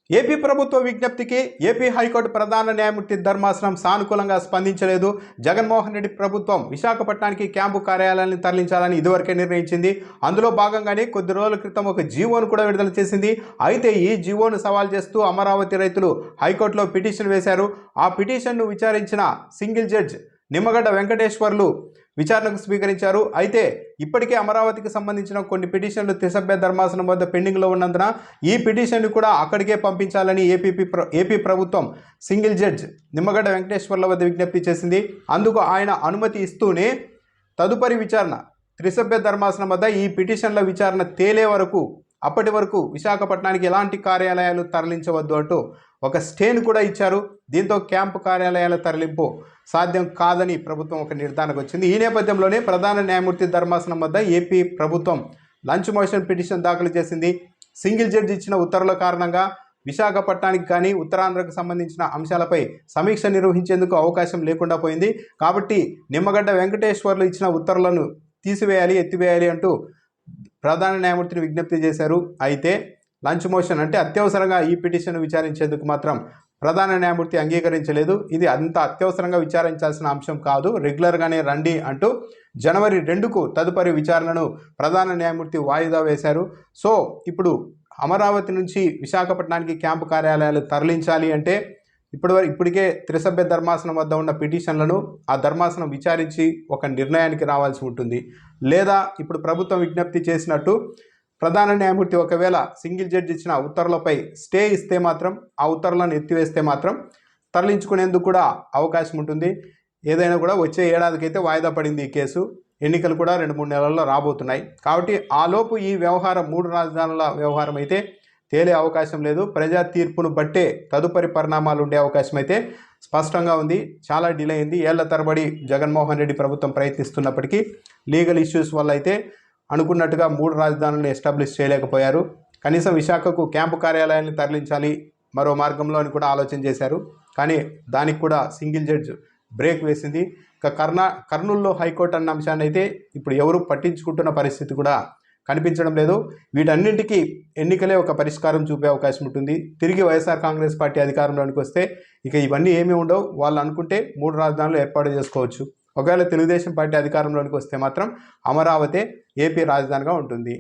AP ప్రభుత్వ విజ్ఞప్తికి AP high court ప్రధాన న్యాయమూర్తి ధర్మాసనం సానుకూలంగా స్పందించలేదు. జగన్మోహన్ రెడ్డి ప్రభుత్వం విశాఖపట్నానికి క్యాంపు కార్యాలయాన్ని తరలించాలని ఇదివరకే నిర్ణయించింది. అందులో భాగంగానే కొద్ది రోజుల క్రితం ఒక జీవోను కూడా విడుదల చేసింది. అయితే ఈ జీవోను సవాల్ చేస్తూ అమరావతి రైతులు హైకోర్టులో పిటిషన్ వేశారు. ఆ పిటిషన్ను విచారించిన సింగిల్ జడ్జ్ నిమ్మగడ్డ వెంకటేశ్వర్లు విచారణకు స్వీకరించారు. అయితే ఇప్పటికే అమరావతికి సంబంధించిన కొన్ని పిటిషన్లు త్రిసభ్య ధర్మాసనం వద్ద పెండింగ్లో ఉన్నందున ఈ పిటిషన్ను కూడా అక్కడికే పంపించాలని ఏపీ ప్రభుత్వం సింగిల్ జడ్జ్ నిమ్మగడ్డ వెంకటేశ్వర్ల వద్ద విజ్ఞప్తి చేసింది. అందుకు ఆయన అనుమతి ఇస్తూనే తదుపరి విచారణ త్రిసభ్య ధర్మాసనం వద్ద ఈ పిటిషన్ల విచారణ తేలే వరకు అప్పటి వరకు విశాఖపట్నానికి ఎలాంటి కార్యాలయాలు తరలించవద్దు అంటూ ఒక స్టేను కూడా ఇచ్చారు. దీంతో క్యాంపు కార్యాలయాల తరలింపు సాధ్యం కాదని ప్రభుత్వం ఒక నిర్ధారణకు వచ్చింది. ఈ నేపథ్యంలోనే ప్రధాన న్యాయమూర్తి ధర్మాసనం వద్ద ఏపీ ప్రభుత్వం లంచ్ మోషన్ పిటిషన్ దాఖలు చేసింది. సింగిల్ జడ్జి ఇచ్చిన ఉత్తర్వుల కారణంగా విశాఖపట్నానికి కానీ ఉత్తరాంధ్రకు సంబంధించిన అంశాలపై సమీక్ష నిర్వహించేందుకు అవకాశం లేకుండా పోయింది. కాబట్టి నిమ్మగడ్డ వెంకటేశ్వర్లు ఇచ్చిన ఉత్తర్వులను ఎత్తివేయాలి అంటూ ప్రధాన న్యాయమూర్తిని విజ్ఞప్తి చేశారు. అయితే లంచ్ మోషన్ అంటే అత్యవసరంగా ఈ పిటిషన్ విచారించేందుకు మాత్రం ప్రధాన న్యాయమూర్తి అంగీకరించలేదు. ఇది అంత అత్యవసరంగా విచారించాల్సిన అంశం కాదు, రెగ్యులర్గానే రండి అంటూ జనవరి 2కు తదుపరి విచారణను ప్రధాన న్యాయమూర్తి వాయిదా వేశారు. సో ఇప్పుడు అమరావతి నుంచి విశాఖపట్నానికి క్యాంపు కార్యాలయాలు తరలించాలి అంటే ఇప్పటికే త్రిసభ్య ధర్మాసనం వద్ద ఉన్న పిటిషన్లను ఆ ధర్మాసనం విచారించి ఒక నిర్ణయానికి రావాల్సి ఉంటుంది. లేదా ఇప్పుడు ప్రభుత్వం విజ్ఞప్తి చేసినట్టు ప్రధాన న్యాయమూర్తి ఒకవేళ సింగిల్ జడ్జి ఇచ్చిన ఉత్తర్వులపై స్టే ఇస్తే మాత్రం, ఆ ఉత్తర్వులను ఎత్తివేస్తే మాత్రం తరలించుకునేందుకు కూడా అవకాశం ఉంటుంది. ఏదైనా కూడా వచ్చే ఏడాదికైతే వాయిదా పడింది ఈ కేసు. ఎన్నికలు కూడా 2-3 నెలల్లో రాబోతున్నాయి. కాబట్టి ఆలోపు ఈ వ్యవహారం 3 రాజధానుల వ్యవహారం అయితే తేలే అవకాశం లేదు. ప్రజా తీర్పును బట్టే తదుపరి పరిణామాలు ఉండే అవకాశం అయితే స్పష్టంగా ఉంది. చాలా డిలే అయింది. ఏళ్ల తరబడి జగన్మోహన్ రెడ్డి ప్రభుత్వం ప్రయత్నిస్తున్నప్పటికీ లీగల్ ఇష్యూస్ వల్ల అయితే అనుకున్నట్టుగా 3 రాజధానులను ఎస్టాబ్లిష్ చేయలేకపోయారు. కనీసం విశాఖకు క్యాంపు కార్యాలయాన్ని తరలించాలి మరో మార్గంలో అని కూడా ఆలోచన చేశారు. కానీ దానికి కూడా సింగిల్ జడ్జ్ బ్రేక్ వేసింది. ఇక కర్నూలులో హైకోర్టు అన్న అంశాన్ని అయితే ఇప్పుడు ఎవరు పట్టించుకుంటున్న పరిస్థితి కూడా కనిపించడం లేదు. వీటన్నింటికీ ఎన్నికలే ఒక పరిష్కారం చూపే అవకాశం ఉంటుంది. తిరిగి వైఎస్ఆర్ కాంగ్రెస్ పార్టీ అధికారంలోనికి వస్తే ఇక ఇవన్నీ ఏమీ ఉండవు. వాళ్ళు అనుకుంటే 3 రాజధానులు ఏర్పాటు చేసుకోవచ్చు. ఒకవేళ తెలుగుదేశం పార్టీ అధికారంలోనికి వస్తే మాత్రం అమరావతి ఏపీ రాజధానిగా ఉంటుంది.